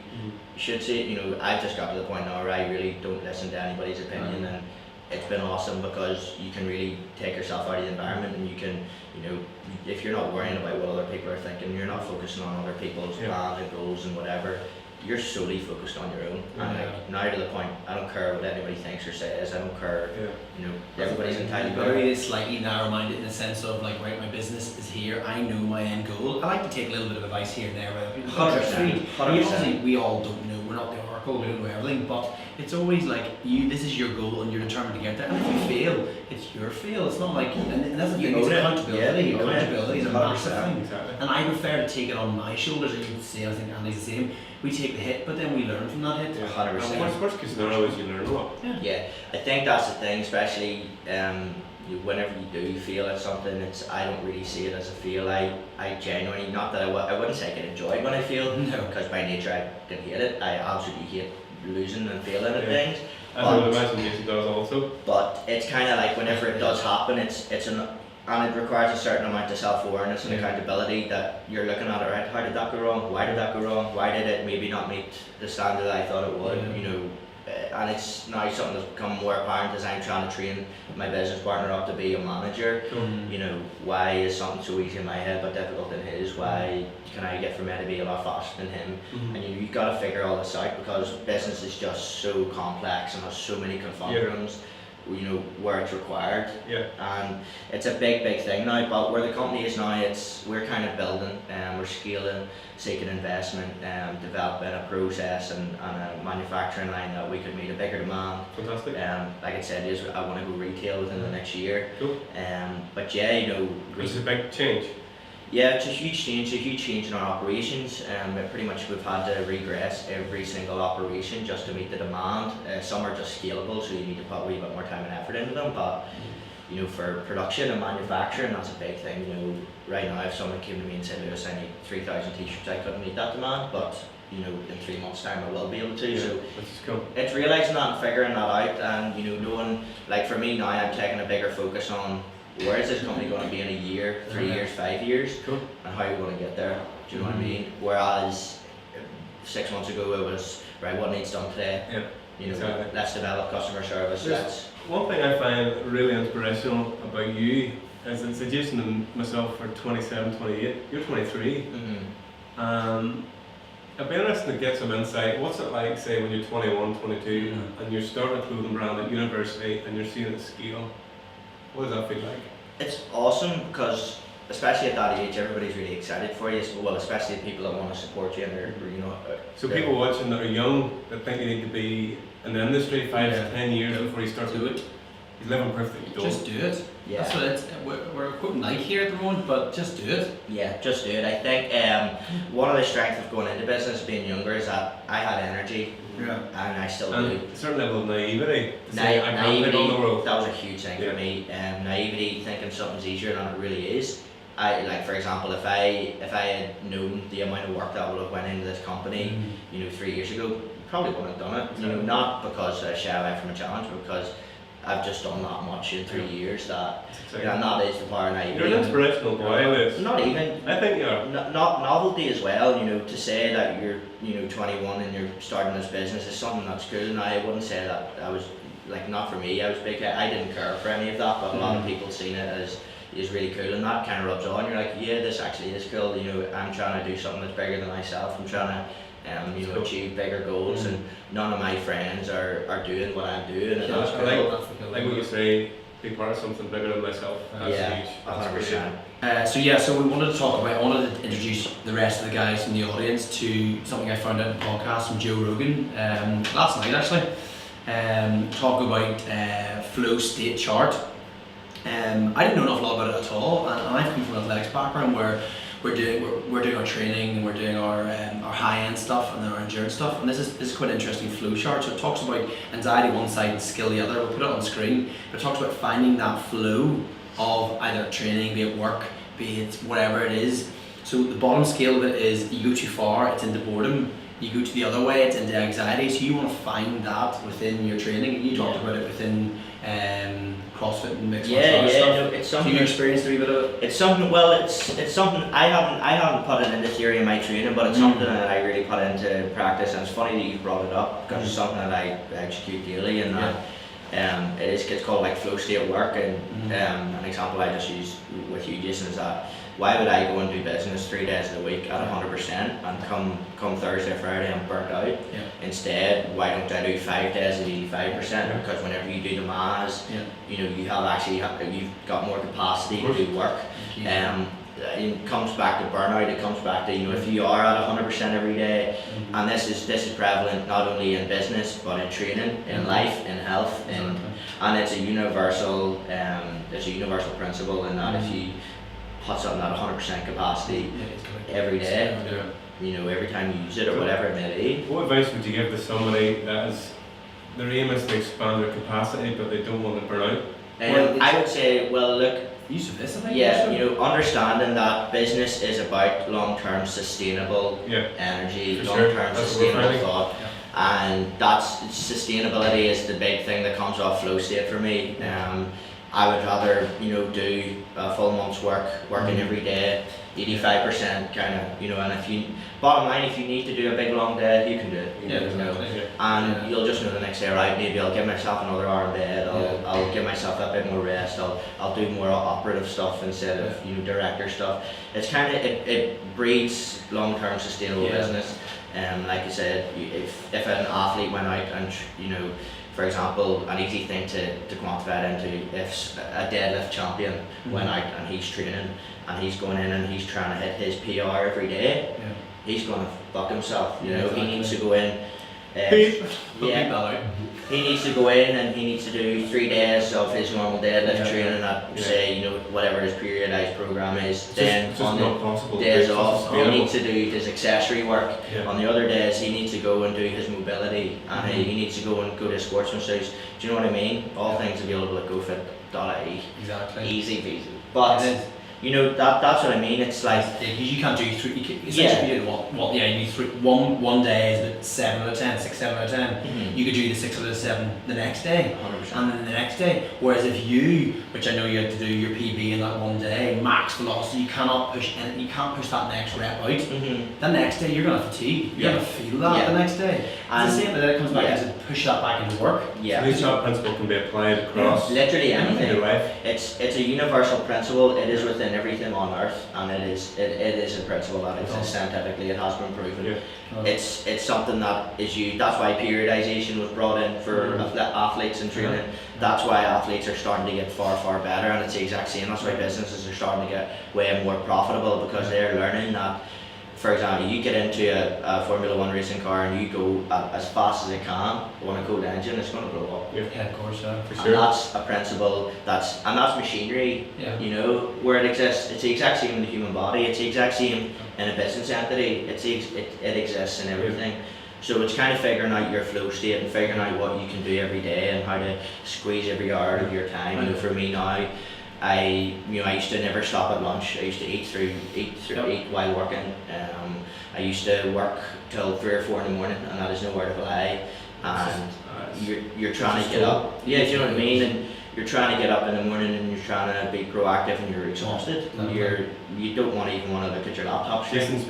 S1: should see it. I've just got to the point now where I really don't listen to anybody's opinion, and it's been awesome because you can really take yourself out of the environment, and you can, if you're not worrying about what other people are thinking, you're not focusing on other people's plans and goals and whatever. You're solely focused on your own, and now to the point, I don't care what anybody thinks or says. I don't care. Everybody's entitled.
S2: Very slightly narrow-minded in the sense of like, right, my business is here. I know my end goal. I like to take a little bit of advice here and there.
S1: 100%.
S2: Obviously, we all don't know. We're not the oracle. We don't know everything. But it's always like this is your goal, and you're determined to get there. And if you fail, it's your field. It's not like, and that's the
S1: You
S2: thing, it's
S1: own it.
S2: accountability.
S1: Yeah, you own it.
S2: Accountability is a massive
S1: 100%.
S2: thing.
S3: Exactly.
S2: And I prefer to take it on my shoulders, as you would say, I think Andy's the same. We take the hit, but then we learn from that hit.
S3: Yeah.
S1: 100%.
S3: And worst case scenario is you learn a lot.
S1: Yeah, I think that's the thing, especially whenever you do feel at something, I don't really see it as a feel. I genuinely, not that I wouldn't say I get enjoyed when I feel,
S2: No.
S1: because by nature I can hate it. I absolutely hate losing and failing at
S3: Yeah.
S1: things.
S3: I would imagine Casey does also.
S1: But it's kind of like whenever it does happen, and it requires a certain amount of self-awareness and
S3: Yeah.
S1: accountability that you're looking at it, right? How did that go wrong? Why did that go wrong? Why did it maybe not meet the standard that I thought it would?
S2: Yeah.
S1: You know, and it's now something that's become more apparent as I'm trying to train my business partner up to be a manager. You know, why is something so easy in my head but difficult in his? Why can I get from A to B a lot faster than him?
S3: Mhm.
S1: And you've got to figure all this out, because business is just so complex and has so many conundrums, you know, where it's required.
S3: Yeah.
S1: And it's a big thing now, but where the company is now, we're kind of building, we're scaling, seeking investment, developing a process and a manufacturing line that we could meet a bigger demand.
S3: Fantastic.
S1: Like I said, I want to go retail within the next year.
S3: Cool.
S1: But yeah, you know,
S3: It's a big change.
S1: yeah, it's a huge change in our operations. Pretty much we've had to regress every single operation just to meet the demand. Some are just scalable, so you need to put a wee bit more time and effort into them. But you know, for production and manufacturing, that's a big thing. You know, right now, if someone came to me and said, "Lewis, I need 3,000 t-shirts," I couldn't meet that demand. But you know, in 3 months' time, I will be able to.
S3: Yeah.
S1: So
S3: Which is cool.
S1: it's realising that and figuring that out, and you know, knowing, like for me now, I'm taking a bigger focus on where is this company going to be in a year, 3 years, 5 years,
S3: Cool.
S1: and how are we going to get there. Do you know what I mean? Whereas 6 months ago it was, right, what needs done today?
S3: Yeah.
S1: You know,
S3: Exactly.
S1: let's develop customer service.
S3: Yes.
S1: Let's
S3: One thing I find really inspirational about you is that Jason and myself are 27, 28. You're 23. It'd be interesting to get some insight. What's it like, say, when you're 21, 22, and you're starting a clothing brand at university and you're seeing it scale? What does that feel like?
S1: It's awesome, because especially at that age, everybody's really excited for you. Well, especially the people that want to support you and they're, you know.
S3: So people watching that are young, that think they need to be in the industry 5
S2: Yeah.
S3: to 10 years before you start
S2: Do it.
S3: He's living proof that you don't.
S2: Just do it.
S1: Yeah.
S2: That's what it's. We're quoting Nike here at the moment, but just do it.
S1: Yeah, just do it. I think one of the strengths of going into business, being younger, is that I had energy,
S2: Yeah.
S1: and I still
S3: And
S1: do.
S3: a certain level of naivety. To say, I can't
S1: Naivety,
S3: take on the world.
S1: that was a huge thing
S3: Yeah.
S1: for me. Naivety, thinking something's easier than it really is. I, like, for example, if I had known the amount of work that would have went into this company, you know, 3 years ago, probably wouldn't have done it. You know, not because I shy away from a challenge, but because I've just done that much in 3 years that, you know, and that is the power of naivety.
S3: You're an inspirational boy, Liz.
S1: Not even.
S3: I think you are.
S1: Novelty as well, you know, to say that you're, you know, 21 and you're starting this business is something that's cool. And I wouldn't say that I was, like, not for me, I was big, I didn't care for any of that, but a lot of people seen it as is really cool, and that kind of rubs on. You're like, yeah, this actually is cool. You know, I'm trying to do something that's bigger than myself. I'm trying to, you know, achieve bigger goals, and none of my friends are doing what I'm doing, and
S3: Yeah,
S1: that's
S3: I
S1: cool.
S3: like what you say, be part of something bigger than myself. That's
S1: Yeah,
S3: huge. That's
S1: 100%.
S2: So we wanted to talk about. I wanted to introduce the rest of the guys in the audience to something I found out in a podcast from Joe Rogan last night actually. Talk about flow state chart. I didn't know an awful lot about it at all, and I've come from an athletics background where we're doing our training and we're doing our high end stuff and then our endurance stuff, and this is quite an interesting flow chart. So it talks about anxiety one side and skill the other. We'll put it on the screen. But it talks about finding that flow of either training, be it work, be it whatever it is. So the bottom scale of it is you go too far, it's into boredom. You go to the other way, it's into anxiety. So you want to find that within your training, and you talked about it within CrossFit and mixed martial arts stuff.
S1: No, it's
S2: So
S1: something.
S2: you experienced a wee bit of it?
S1: It's something. Well, it's something I haven't put it into theory in my training, but it's something that I really put into practice. And it's funny that you brought it up, because it's something that I execute daily, and that it's called like flow state work. And an example I just used with you, Jason, is that why would I go and do business 3 days of the week at 100% and come Thursday, Friday I'm burnt out? Instead, why don't I do 5 days at 85%? Because whenever you do the maths, you know, you've got more capacity to do work. It comes back to burnout. It comes back to, you know, if you are at 100% every day, and this is prevalent not only in business but in training, in life, in health, and And it's a universal principle in that if you put something at 100% capacity every day, you know, every time you use it or whatever it may be.
S3: What advice would you give to somebody that is, their aim is to expand their capacity but they don't want to burn out?
S1: I would say, well, look,
S2: Use of this, I think.
S1: yeah, you know, understanding that business is about long-term sustainable energy,
S3: For sure.
S1: long-term
S3: That's what we're
S1: sustainable
S3: finding.
S1: thought, and that's sustainability is the big thing that comes off flow state for me. I would rather, you know, do a full month's working every day, 85% kind of, you know, and if you, bottom line, if you need to do a big long day, you can do it, you know, and you'll just know the next day, right, maybe I'll give myself another hour in bed, I'll give myself a bit more rest, I'll do more operative stuff instead of, you know, director stuff. It's kind of, it breeds long-term sustainable business. Like you said, if an athlete went out and, you know, for example, an easy thing to quantify it into, if a deadlift champion went out and he's training and he's going in and he's trying to hit his PR every day, he's going to fuck himself, you know, he needs to go in, he needs to go in and he needs to do 3 days of his normal deadlift training at, say, you know, whatever his periodized program is, then on the days off, he needs to do his accessory work, on the other days he needs to go and do his mobility, and he needs to go to a sports massage, do you know what I mean? All things available at GoFit.ie.
S2: Exactly.
S1: Easy peasy. But you know, that's what I mean. It's like
S2: you can't do three. You can, essentially, you do what? Yeah, you do three. One day is about 7 out of 10, 6, 7 out of 10. You could do the 6 out of 7 the next day,
S1: 100%.
S2: and then the next day. Whereas if you, which I know you had to do your PB in that one day, max velocity, you cannot push and you can't push that next rep out. The next day you're gonna fatigue. You're gonna feel that the next day. It's the same, but then it comes back into push that back into work.
S1: Yeah.
S3: So that principle can be applied across
S1: literally anything.
S3: your life.
S1: It's a universal principle. It is within everything on earth, and it is a principle that exists scientifically. It has been proven. It's something that is used. That's why periodization was brought in for athletes and training. That's why athletes are starting to get far better, and it's the exact same. That's why businesses are starting to get way more profitable, because they're learning that. For example, you get into a Formula 1 racing car and you go as fast as it can on a cold engine, it's going to blow up.
S2: Yeah, of course, for sure.
S1: And that's a principle, that's machinery, you know, where it exists. It's the exact same in the human body, it's the exact same in a business entity, it exists in everything. So it's kind of figuring out your flow state and figuring out what you can do every day and how to squeeze every hour of your time. You know, for me now, I used to never stop at lunch. I used to eat while working. I used to work till 3 or 4 in the morning, and that is no word of a lie. And you're trying to get up. Yeah, do you know what I mean? And you're trying to get up in the morning and you're trying to be proactive, and you're exhausted. You don't even want to look at your laptop.
S3: Jason's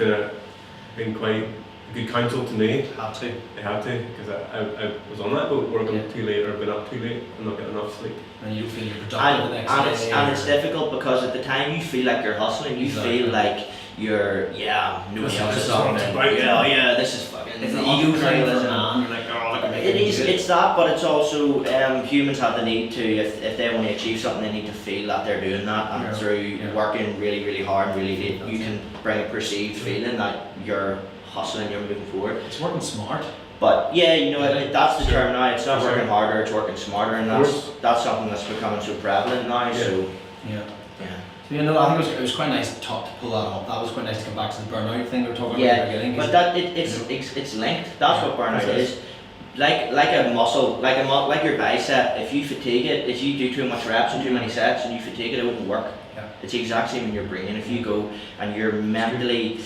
S3: been quite good counsel to me. They had to, because I was on that boat working too late, or been up too late and not getting enough sleep.
S2: And you feel you're productive the next day.
S1: And it's difficult, because at the time you feel like you're hustling, you feel like you're, nobody else is on it. This is fucking,
S2: it's
S1: the
S2: the
S1: ego
S2: ego
S1: thing,
S2: thing,
S1: isn't it?
S2: man. You're like, oh, look at me.
S1: It's that, but it's also, humans have the need to, if they want to achieve something, they need to feel that they're doing that, and through working really hard, really late, you can bring a perceived feeling that you're hustling, you're moving forward.
S2: It's working smart.
S1: But that's the term now. It's not working harder, it's working smarter, and that's something that's becoming so prevalent now. So
S2: So I think it was quite nice to pull that up. That was quite nice to come back to the burnout thing we were talking about at the beginning.
S1: But it's linked. That's what burnout is. Like a muscle, like your bicep. If you fatigue it, if you do too much reps and too many sets and you fatigue it, it won't work. It's the exact same in your brain. If you go and you're mentally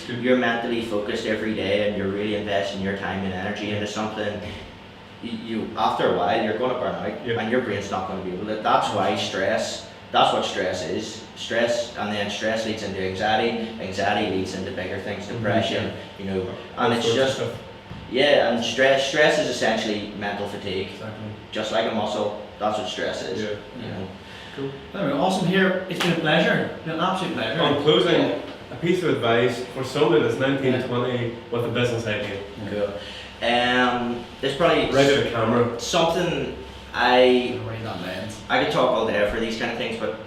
S1: focused every day and you're really investing your time and energy into something, you after a while you're going to burn out, and your brain's not going to be able to. That's why stress. That's what stress is. Stress, and then stress leads into anxiety. Anxiety leads into bigger things, depression. You know, and it's just and stress is essentially mental fatigue.
S2: Exactly.
S1: Just like a muscle, that's what stress is. You know.
S2: Cool. Anyway, awesome here. It's been a pleasure. It's been an absolute pleasure.
S3: On closing, a piece of advice for somebody that's 19 to 20 with a business idea.
S1: Cool. There's probably
S3: Right at the camera.
S1: something
S2: Right that lens.
S1: I could talk all day for these kind of things, but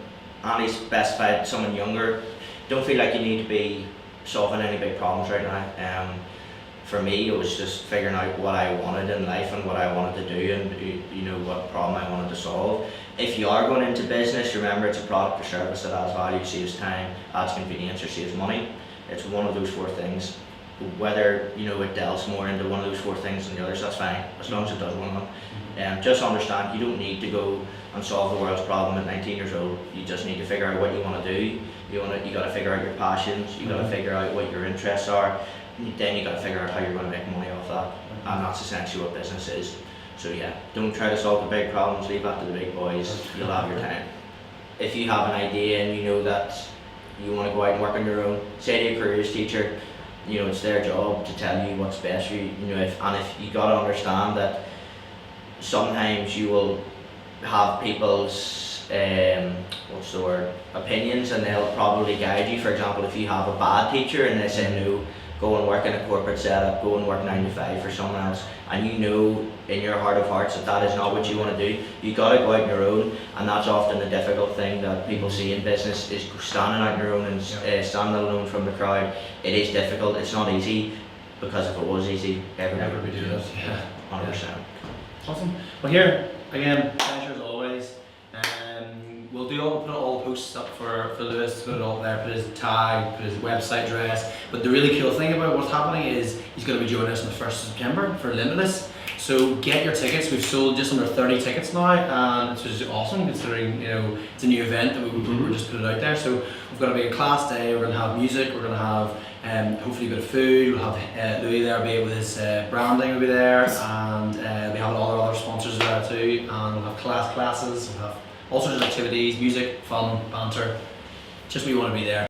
S1: Andy specified someone younger. Don't feel like you need to be solving any big problems right now. for me, it was just figuring out what I wanted in life and what I wanted to do, and you know what problem I wanted to solve. If you are going into business, remember it's a product or service that adds value, saves time, adds convenience, or saves money. It's one of those 4 things. Whether you know it delves more into one of those 4 things than the others, that's fine, as long as it does one of them. Just understand you don't need to go and solve the world's problem at 19 years old. You just need to figure out what you want to do. You got to figure out your passions. You got to figure out what your interests are. Then you got to figure out how you're going to make money off that, and that's essentially what business is. So yeah, don't try to solve the big problems. Leave that to the big boys. You'll have your time. If you have an idea and you know that you want to go out and work on your own, say to your careers teacher, you know it's their job to tell you what's best for you. You know, if you got to understand that sometimes you will have people's opinions, and they'll probably guide you. For example, if you have a bad teacher and they say no, go and work in a corporate setup, go and work 9 to 5 for someone else, and you know in your heart of hearts that that is not what you want to do, you got to go out on your own. And that's often the difficult thing that people see in business, is standing out on your own and standing alone from the crowd. It is difficult, it's not easy, because if it was easy, everybody would do it. 100%.
S2: Awesome. Well, here again, pleasure as always. We'll put all the posts up for Lewis, put it all there, put his tag, put his website address. But the really cool thing about what's happening is he's going to be joining us on the 1st of September for Limitless. So get your tickets. We've sold just under 30 tickets now, and it's just awesome considering it's a new event that we're just put it out there. So we've got a big class day. We're going to have music. We're going to have hopefully a bit of food. We'll have Louis there, be with his branding will be there, and we have all our other sponsors there too. And we'll have classes. We'll have all sorts of activities, music, fun, banter. Just we want to be there.